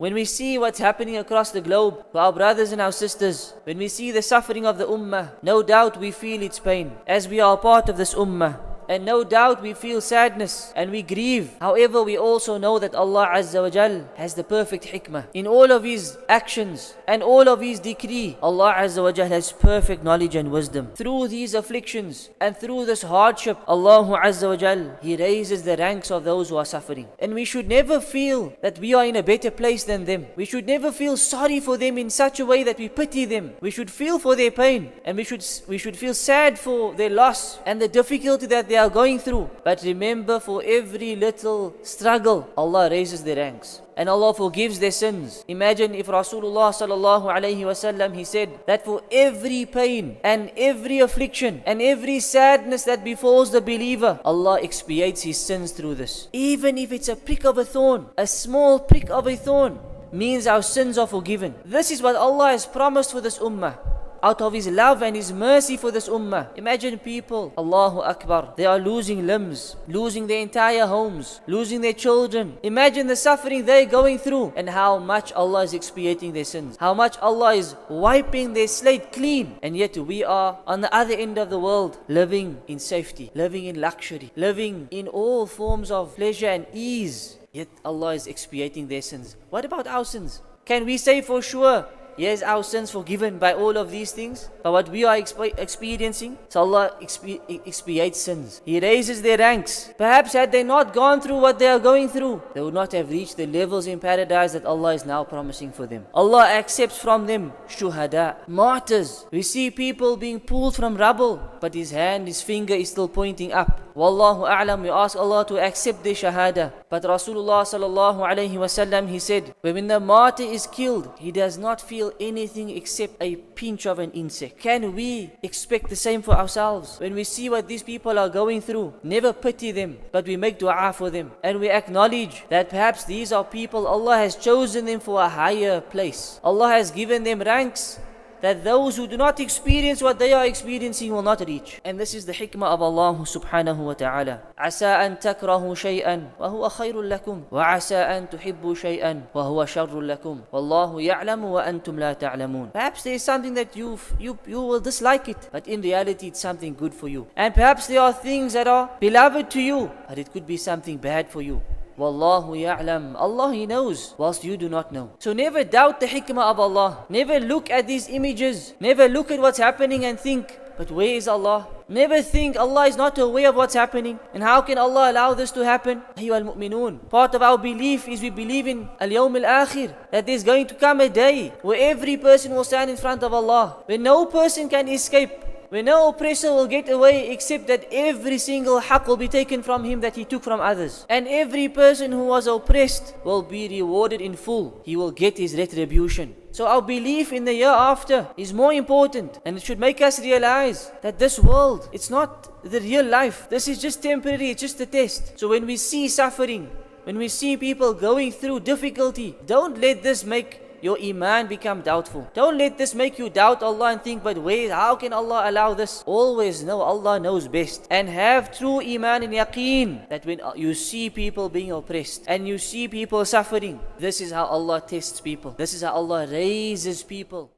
When we see what's happening across the globe to our brothers and our sisters, when we see the suffering of the ummah, no doubt we feel its pain, as we are part of this ummah. And no doubt we feel sadness and we grieve. However, we also know that Allah Azza wa Jal has the perfect hikmah. In all of His actions and all of His decree, Allah Azza wa Jal has perfect knowledge and wisdom. Through these afflictions and through this hardship, Allah Azza wa Jal, He raises the ranks of those who are suffering. And we should never feel that we are in a better place than them. We should never feel sorry for them in such a way that we pity them. We should feel for their pain and we should feel sad for their loss and the difficulty that they are going through. But remember, for every little struggle, Allah raises their ranks and Allah forgives their sins. Imagine if Rasulullah sallallahu alaihi wasallam, he said that for every pain and every affliction and every sadness that befalls the believer, Allah expiates his sins through this. Even if it's a prick of a thorn, a small prick of a thorn, means our sins are forgiven. This is what Allah has promised for this ummah, out of His love and His mercy for this ummah. Imagine people, Allahu Akbar, they are losing limbs, losing their entire homes, losing their children. Imagine the suffering they're going through and how much Allah is expiating their sins, how much Allah is wiping their slate clean. And yet we are on the other end of the world, living in safety, living in luxury, living in all forms of pleasure and ease. Yet Allah is expiating their sins. What about our sins? Can we say for sure, yes, our sins forgiven by all of these things, by what we are experiencing? So Allah expiates sins. He raises their ranks. Perhaps had they not gone through what they are going through, they would not have reached the levels in paradise that Allah is now promising for them. Allah accepts from them shuhada, martyrs. We see people being pulled from rubble, but his finger is still pointing up. Wallahu a'lam, we ask Allah to accept their shahada. But Rasulullah sallallahu alayhi wasallam, he said, when the martyr is killed, he does not feel anything except a pinch of an insect. Can we expect the same for ourselves? When we see what these people are going through, never pity them, but we make dua for them. And we acknowledge that perhaps these are people, Allah has chosen them for a higher place. Allah has given them ranks that those who do not experience what they are experiencing will not reach. And this is the hikmah of Allah subhanahu wa ta'ala. عَسَىٰ أَن تَكْرَهُ شَيْئًا وَهُوَ خَيْرٌ لَكُمْ وَعَسَىٰ أَن تُحِبُّوا شَيْئًا وَهُوَ شَرٌّ لَكُمْ وَاللَّهُ يَعْلَمُ وَأَنْتُمْ لَا تَعْلَمُونَ. Perhaps there is something that you will dislike it, but in reality it's something good for you. And perhaps there are things that are beloved to you, but it could be something bad for you. Wallahu ya'lam. Allah, He knows, whilst you do not know. So never doubt the hikmah of Allah. Never look at these images. Never look at what's happening and think, but where is Allah? Never think Allah is not aware of what's happening. And how can Allah allow this to happen? Ayyuhal mu'minun. Part of our belief is we believe in al-yawm al-akhir, that there's going to come a day where every person will stand in front of Allah, where no person can escape, where no oppressor will get away, except that every single haqq will be taken from him that he took from others. And every person who was oppressed will be rewarded in full. He will get his retribution. So our belief in the year after is more important, and it should make us realize that this world, it's not the real life. This is just temporary, it's just a test. So when we see suffering, when we see people going through difficulty, don't let this make your iman become doubtful. Don't let this make you doubt Allah and think, but wait, how can Allah allow this? Always know Allah knows best. And have true iman and yaqeen that when you see people being oppressed and you see people suffering, this is how Allah tests people. This is how Allah raises people.